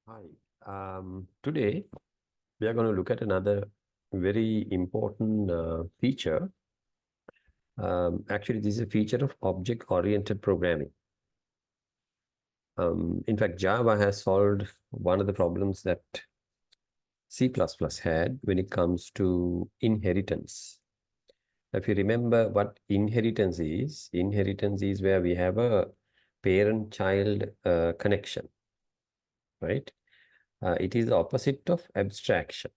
Hi. Today we are going to look at another very important feature. Actually, this is a feature of object-oriented programming. In fact, Java has solved one of the problems that C++ had when it comes to inheritance. If you remember what inheritance is where we have a parent-child connection, right? It is the opposite of abstraction.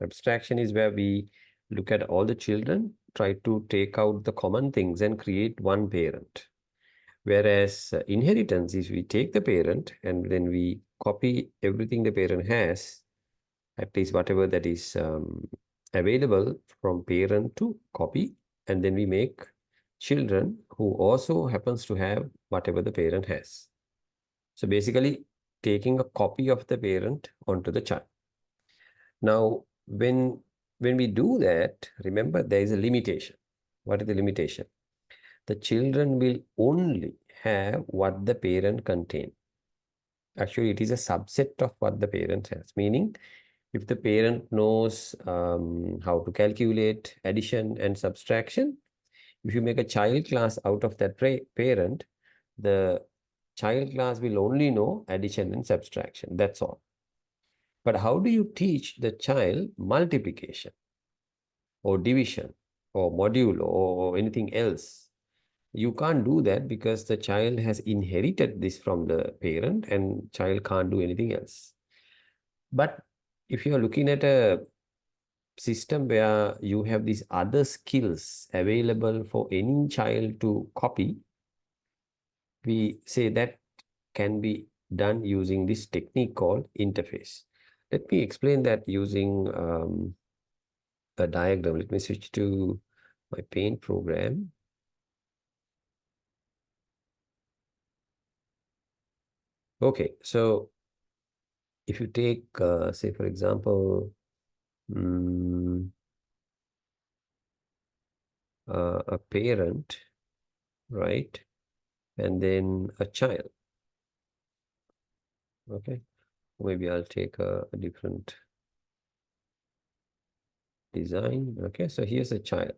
Abstraction is where we look at all the children, try to take out the common things and create one parent. Whereas inheritance is we take the parent and then we copy everything the parent has, at least whatever that is available from parent to copy, and then we make children who also happens to have whatever the parent has. So basically, taking a copy of the parent onto the child. Now, when we do that, remember there is a limitation. What is the limitation? The children will only have what the parent contains. Actually, it is a subset of what the parent has. Meaning, if the parent knows how to calculate addition and subtraction, if you make a child class out of that parent, the child class will only know addition and subtraction. That's all. But how do you teach the child multiplication or division or module or anything else? You can't do that because the child has inherited this from the parent and child can't do anything else. But if you are looking at a system where you have these other skills available for any child to copy, we say that can be done using this technique called interface. Let me explain that using a diagram. Let me switch to my paint program. Okay, so if you take, say, for example, mm, a parent, right? And then a child, okay? Maybe I'll take a different design. Okay, so here's a child.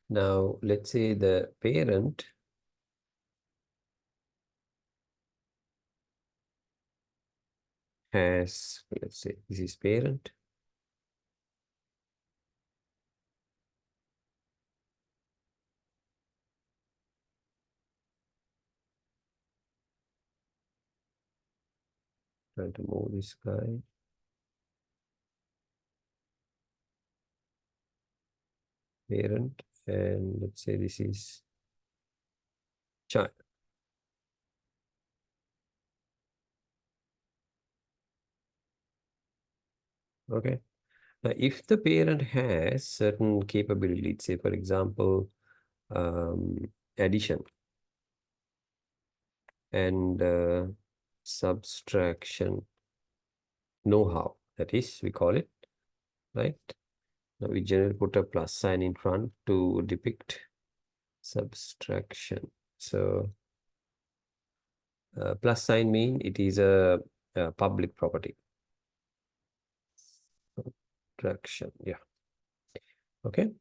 Now, let's say the parent has, let's say this is parent. Trying to move this guy. Parent, and let's say this is child. Okay. Now, if the parent has certain capabilities, say for example, um, addition and subtraction know-how, that is, we call it, right? Now we generally put a plus sign in front to depict subtraction. So plus sign mean it is a public property. Subtraction, yeah. Okay.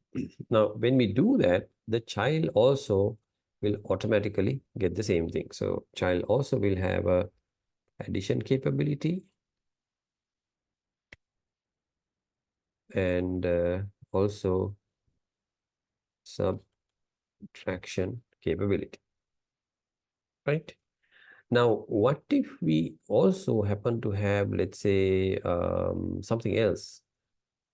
Now, when we do that, the child also will automatically get the same thing. So child also will have a addition capability and also subtraction capability, right? Now, what if we also happen to have, let's say, something else,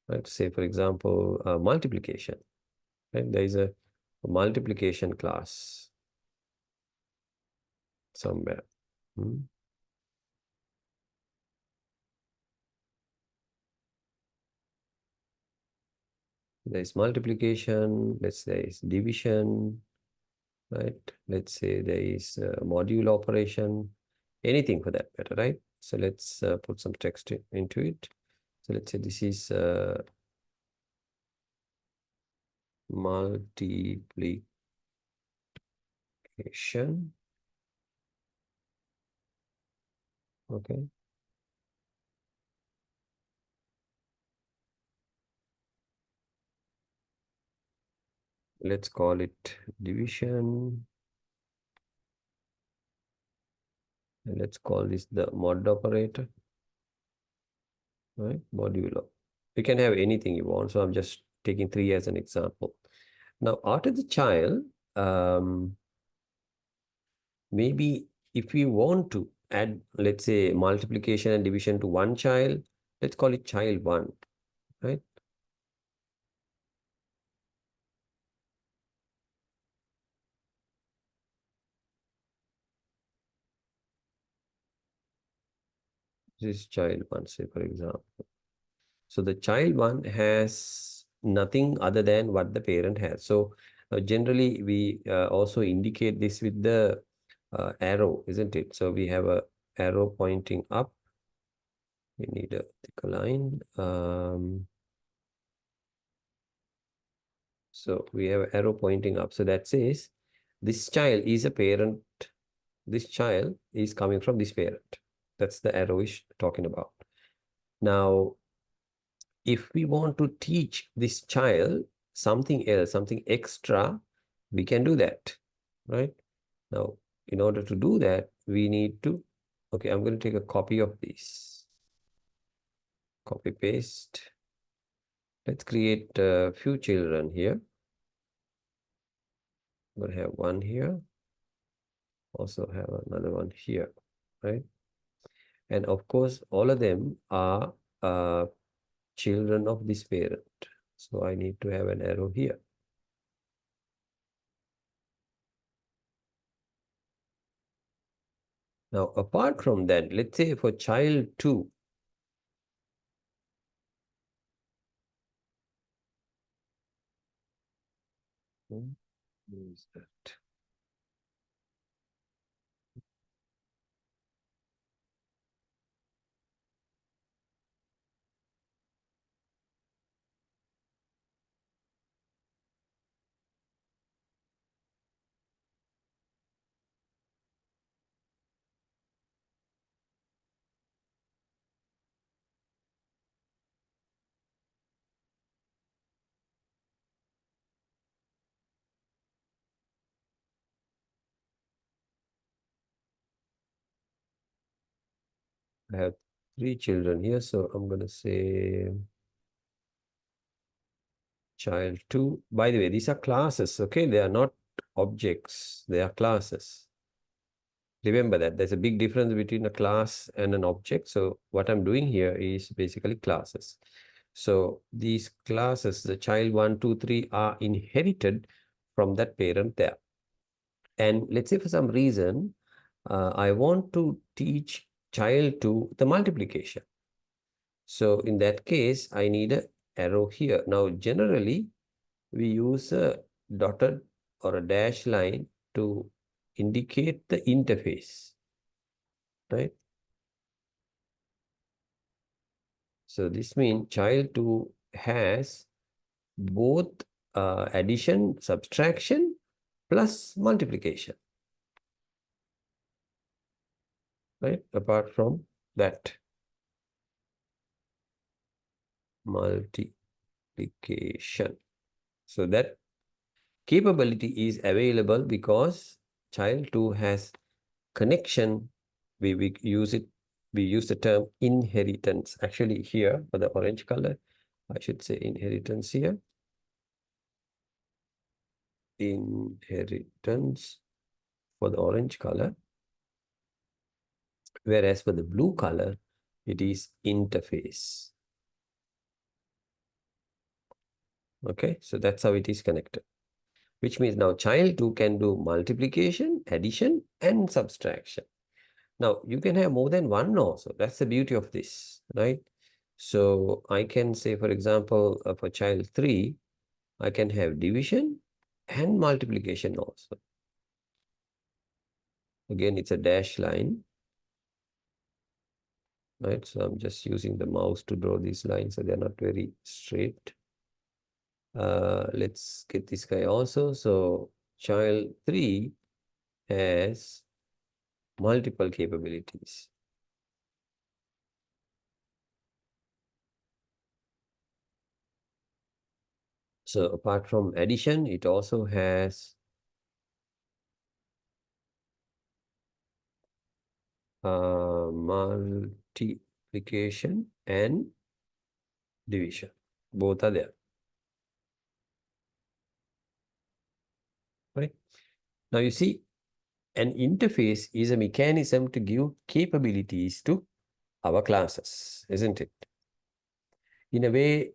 right? Say, for example, multiplication, right? There is a multiplication class somewhere. Hmm? There is multiplication, let's say it's division, right? Let's say there is module operation, anything for that matter, right? So let's put some text into it. So let's say this is multiplication. Okay. let's call it division. And let's call this the mod operator, right? Modulo. You can have anything you want. So I'm just taking 3 as an example. Now, after the child, maybe if we want to add, let's say, multiplication and division to one child, let's call it child 1, right? This is child 1, say, for example. So the child 1 has nothing other than what the parent has. So generally, we also indicate this with the arrow, isn't it? So we have a arrow pointing up. We need a thicker line. So we have an arrow pointing up. So that says this child is a parent. This child is coming from this parent. That's the arrow is talking about. Now, if we want to teach this child something else, something extra, we can do that, right? Now, in order to do that, we need to, okay, I'm going to take a copy of this. Copy paste. Let's create a few children here. I'm going to have one here. Also have another one here, right? And of course, all of them are children of this parent. So I need to have an arrow here. Now, apart from that, let's say for child 2, who is that? I have 3 children here, so I'm going to say child 2. By the way, these are classes, okay? They are not objects, they are classes. Remember that there's a big difference between a class and an object. So what I'm doing here is basically classes. So these classes, the child 1, 2, 3 are inherited from that parent there. And let's say for some reason, I want to teach child 2 the multiplication. So in that case, I need an arrow here. Now, generally, we use a dotted or a dash line to indicate the interface, right? So this means child 2 has both addition, subtraction, plus multiplication, right? Apart from that multiplication. So that capability is available because child 2 has connection. We use it, we use the term inheritance. Actually here for the orange color, I should say inheritance here. Inheritance for the orange color. Whereas for the blue color, it is interface. Okay, so that's how it is connected. Which means now child 2 can do multiplication, addition, and subtraction. Now, you can have more than one also. That's the beauty of this, right? So I can say, for example, for child 3, I can have division and multiplication also. Again, it's a dash line, right? So I'm just using the mouse to draw these lines, so they're not very straight. Let's get this guy also. So child 3 has multiple capabilities. So apart from addition, it also has multiplication and division. Both are there. Right? Now you see, an interface is a mechanism to give capabilities to our classes, isn't it? In a way,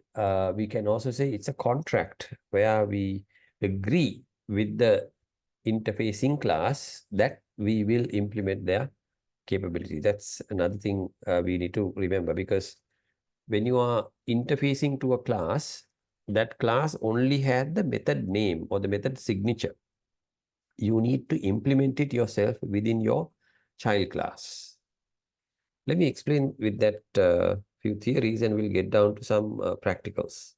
we can also say it's a contract where we agree with the interfacing class that we will implement their capability. That's another thing we need to remember, because when you are interfacing to a class, that class only had the method name or the method signature. You need to implement it yourself within your child class. Let me explain with that few theories, and we'll get down to some practicals.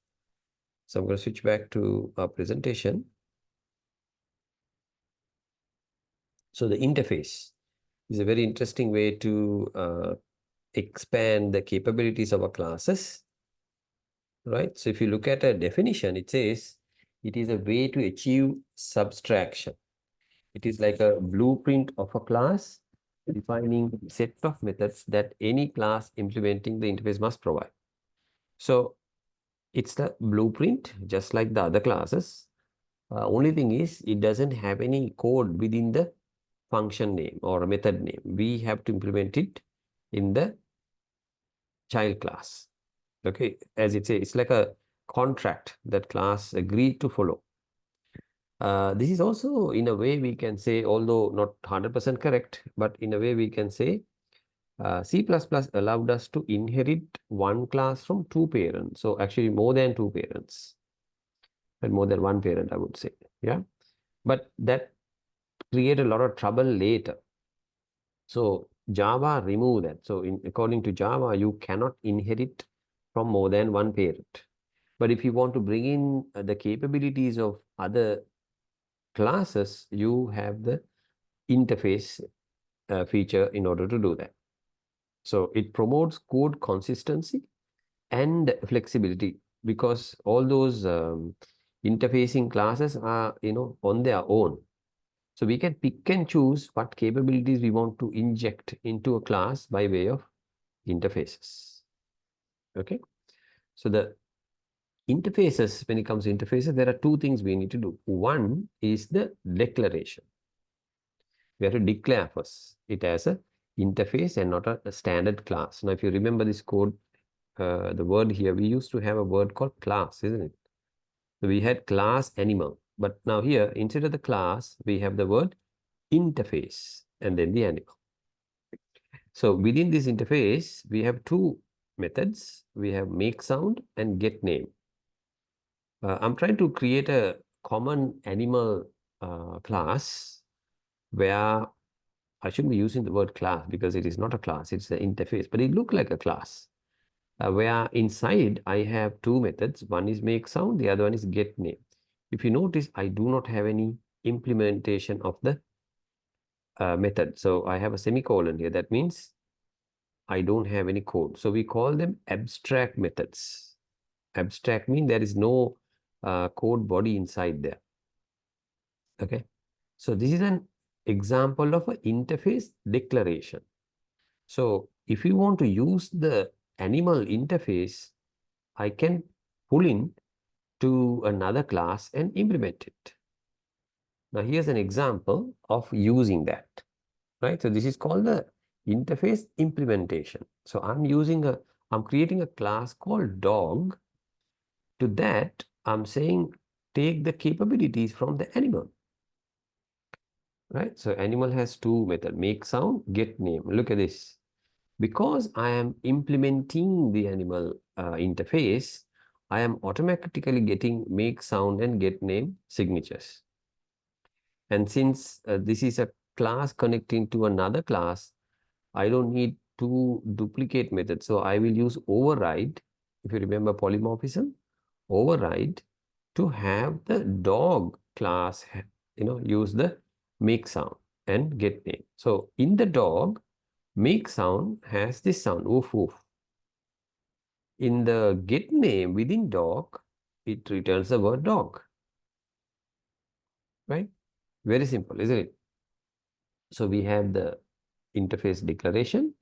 So I'm going to switch back to our presentation. So the interface is a very interesting way to expand the capabilities of our classes, right? So if you look at a definition, it says it is a way to achieve subtraction. It is like a blueprint of a class defining a set of methods that any class implementing the interface must provide. So it's the blueprint, just like the other classes. Only thing is, it doesn't have any code within the function name or a method name. We have to implement it in the child class. Okay, as it says, it's like a contract that class agreed to follow. This is also, in a way, we can say, although not 100% correct, but in a way we can say C++ allowed us to inherit one class from two parents. So actually more than two parents, and more than one parent, I would say. Yeah, but that created a lot of trouble later. So Java removed that. So according to Java, you cannot inherit from more than one parent. But if you want to bring in the capabilities of other classes, you have the interface feature in order to do that. So it promotes code consistency and flexibility, because all those interfacing classes are, on their own. So we can pick and choose what capabilities we want to inject into a class by way of interfaces. Okay. So the interfaces, when it comes to interfaces, there are two things we need to do. One is the declaration. We have to declare first it as a interface and not a standard class. Now, if you remember this code, the word here, we used to have a word called class, isn't it? So we had class animal, but now here, instead of the class, we have the word interface and then the animal. So within this interface, we have two methods. We have make sound and get name. I'm trying to create a common animal class where I shouldn't be using the word class because it is not a class, it's the interface, but it looks like a class. Where inside I have two methods. One is make sound, the other one is get name. If you notice, I do not have any implementation of the method. So I have a semicolon here. That means I don't have any code. So we call them abstract methods. Abstract means there is no code body inside there. Okay. So this is an example of an interface declaration. So if you want to use the animal interface, I can pull in to another class and implement it. Now here's an example of using that, right? So this is called the interface implementation. So I'm creating a class called dog. To that, I'm saying take the capabilities from the animal, right? So animal has two methods, make sound, get name. Look at this. Because I am implementing the animal interface, I am automatically getting make sound and get name signatures. And since this is a class connecting to another class, I don't need two duplicate methods. So I will use override. If you remember polymorphism, override to have the dog class, use the make sound and get name. So in the dog, make sound has this sound, woof woof. In the get name within dog, it returns the word dog, right? Very simple, isn't it? So we have the interface declaration,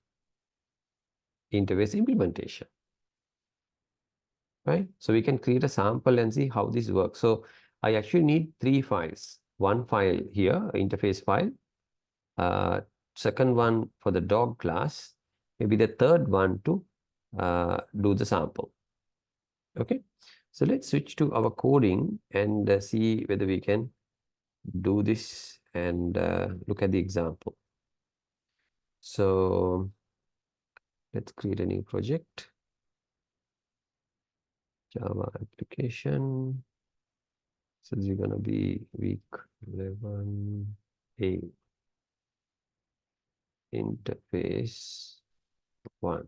interface implementation, right? So we can create a sample and see how this works. So I actually need 3 files. One file here, interface file, second one for the dog class, maybe the third one to do the sample. Okay, so let's switch to our coding and see whether we can do this and look at the example. So let's create a new project, Java application. So this is going to be week 11A, interface 1.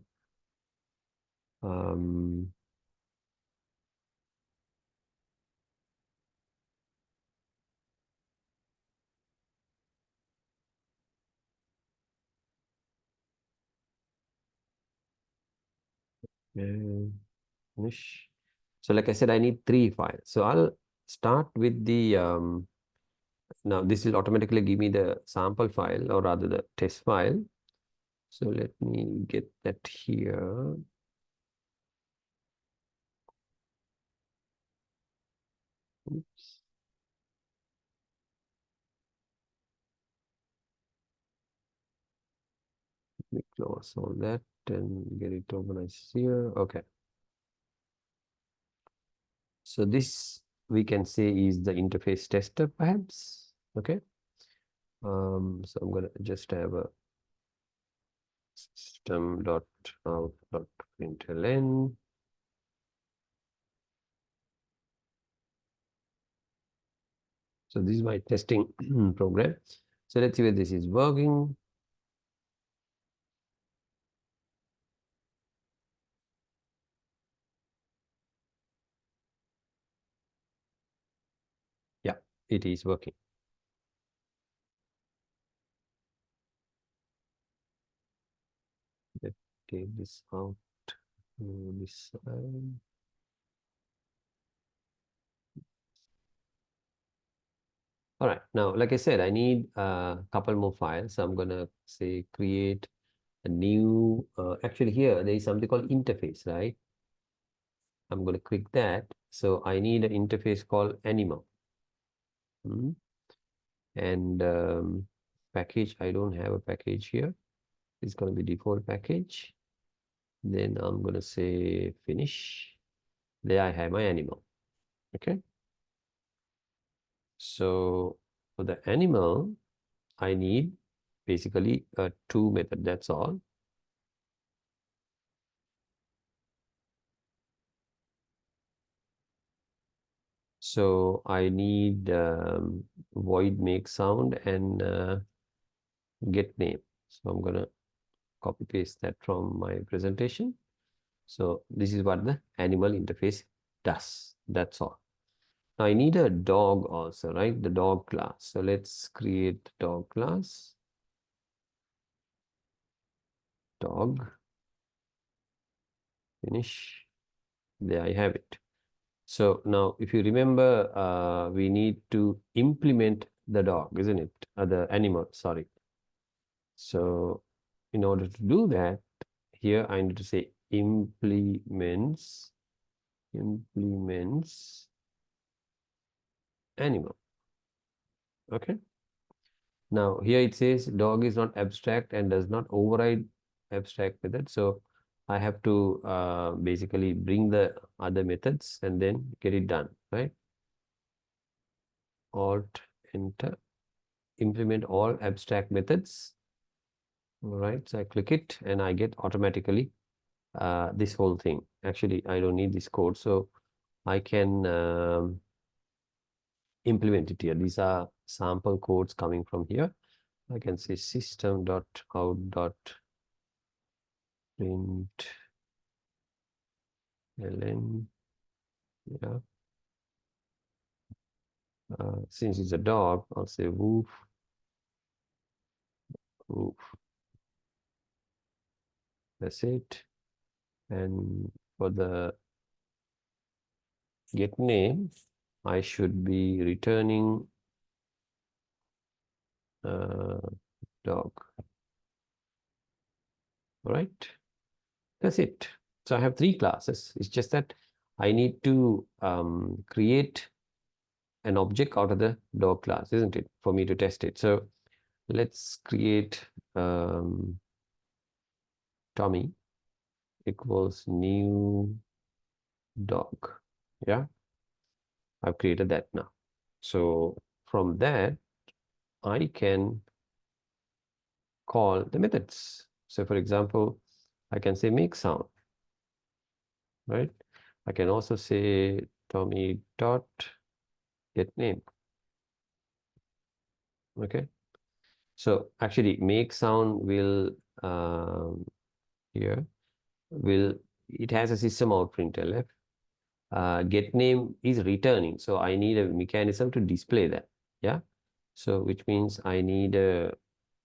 And finish. So like I said, I need 3 files. So I'll start with the, now this will automatically give me the sample file, or rather the test file. So let me get that here. Oops. Let me close all that and get it organized here. Okay. So this we can say is the interface tester perhaps. Okay. So I'm going to just have a system.out.println. So this is my testing program. So let's see whether this is working. Yeah, it is working. Let's take this out to this side. All right, now, like I said, I need a couple more files. So I'm going to say create a new, actually here, there is something called interface, right? I'm going to click that. So I need an interface called animal. And package, I don't have a package here. It's going to be default package. Then I'm going to say finish. There I have my animal. Okay. So for the animal, I need basically a 2 method. That's all. So I need void make sound and get name. So I'm going to copy paste that from my presentation. So this is what the animal interface does. That's all. Now I need a dog also, right? The dog class. So let's create the dog class. Dog. Finish. There I have it. So now if you remember, we need to implement the dog, isn't it? The animal, sorry. So in order to do that, here I need to say implements animal. Okay. Now here it says dog is not abstract and does not override abstract method. So I have to basically bring the other methods and then get it done, right? Alt enter, implement all abstract methods. All right, so I click it and I get automatically this whole thing. Actually, I don't need this code, so I can implement it here. These are sample codes coming from here. I can say system.out.println. Yeah. Since it's a dog, I'll say woof, woof. That's it. And for the get name, I should be returning dog. All right, that's it. So I have 3 classes. It's just that I need to create an object out of the dog class, isn't it, for me to test it. So let's create Tommy equals new dog. Yeah, I've created that now. So from that, I can call the methods. So for example, I can say make sound, right? I can also say Tommy dot get name. Okay. So actually make sound will here will it has a system out printf. Get name is returning. So I need a mechanism to display that. Yeah. So which means I need a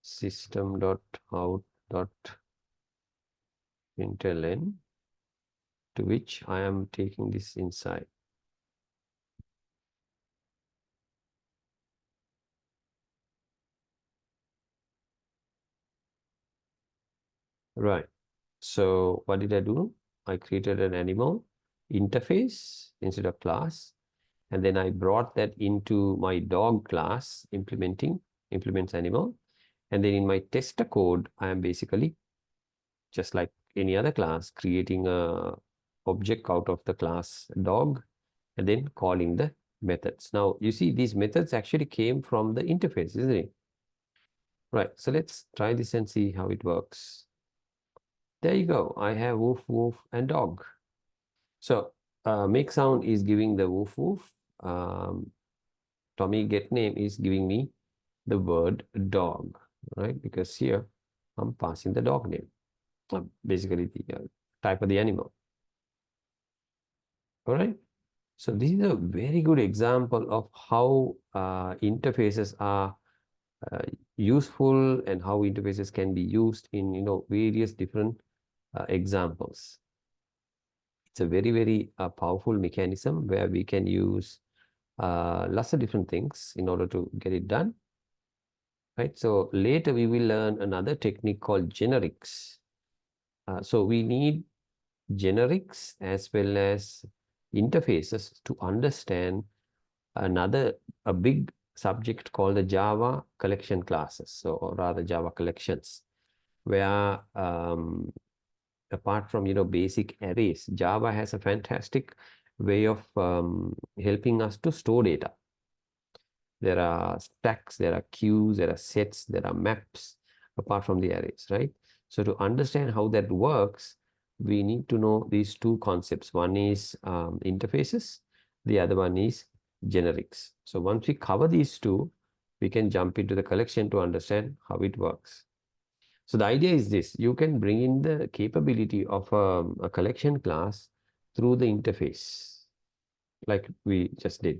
system dot out dot println to which I am taking this inside. Right. So what did I do? I created an animal interface instead of class. And then I brought that into my dog class implements animal. And then in my tester code, I am basically just like any other class, creating a object out of the class dog and then calling the methods. Now you see these methods actually came from the interface, isn't it? Right. So let's try this and see how it works. There you go. I have woof, woof, and dog. So make sound is giving the woof, woof. Tommy get name is giving me the word dog, right? Because here I'm passing the dog name, basically the type of the animal. All right. So this is a very good example of how interfaces are uh, useful and how interfaces can be used in various different examples. It's a very, very powerful mechanism where we can use lots of different things in order to get it done. Right. So later we will learn another technique called generics. So we need generics as well as interfaces to understand a big subject called the Java collection classes. So, or rather Java collections, where apart from basic arrays, Java has a fantastic way of helping us to store data. There are stacks, there are queues, there are sets, there are maps, apart from the arrays, right? So to understand how that works, we need to know these 2 concepts. One is interfaces, the other one is generics. So once we cover these 2, we can jump into the collection to understand how it works. So the idea is this: you can bring in the capability of a collection class through the interface, like we just did.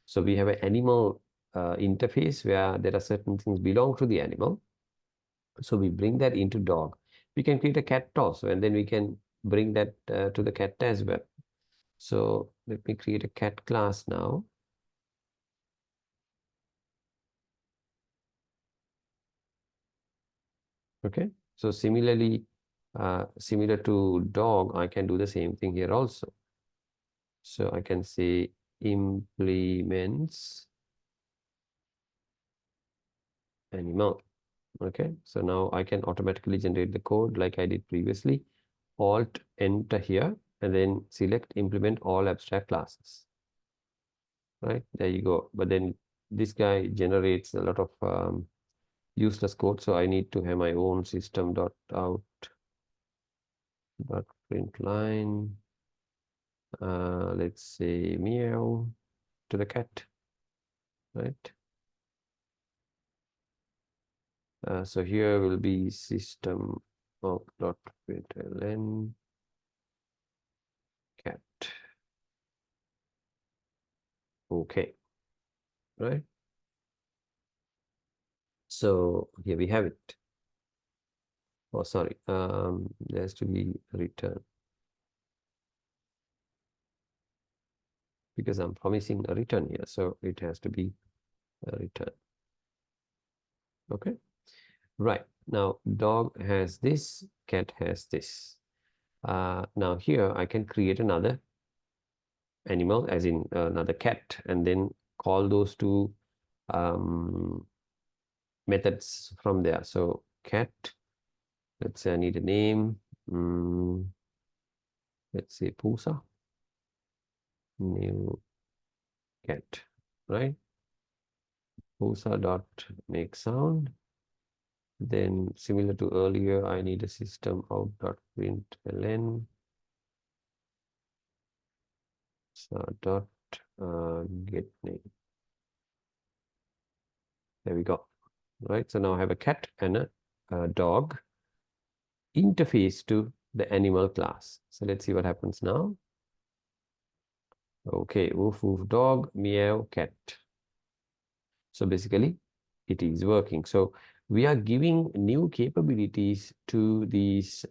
So we have an animal interface where there are certain things belong to the animal. So we bring that into dog. We can create a cat also, and then we can bring that to the cat as well. So let me create a cat class now. Okay. So similarly, similar to dog, I can do the same thing here also. So I can say implements animal. Okay. So now I can automatically generate the code like I did previously. Alt enter here and then select implement all abstract classes. Right, there you go. But then this guy generates a lot of useless code, so I need to have my own system dot out dot print line. Let's say meow to the cat, right? So here will be system of dot println cat. Okay, right? So here we have it. Oh, sorry. There has to be return. because I'm promising a return here. So it has to be a return. Okay. Right. Now dog has this, cat has this. Now here I can create another animal, as in another cat, and then call those two methods from there. So cat, let's say I need a name. Let's say Pusa, new cat, right? Pusa dot make sound. Then similar to earlier, I need a system out dot println. So dot get name. There we go. Right. So now I have a cat and a dog interface to the animal class. So let's see what happens now. Okay, woof woof dog, meow cat. So basically it is working. So we are giving new capabilities to these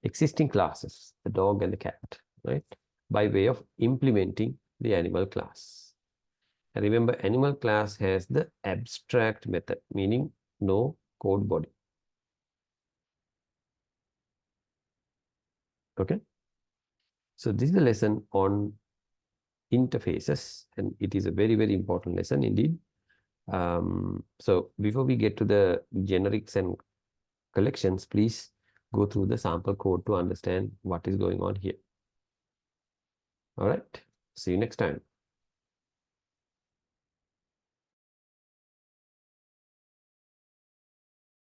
existing classes, the dog and the cat, right? By way of implementing the animal class. And remember, animal class has the abstract method, meaning no code body. Okay. So this is the lesson on interfaces, and it is a very, very important lesson indeed. So before we get to the generics and collections, please go through the sample code to understand what is going on here. All right. See you next time.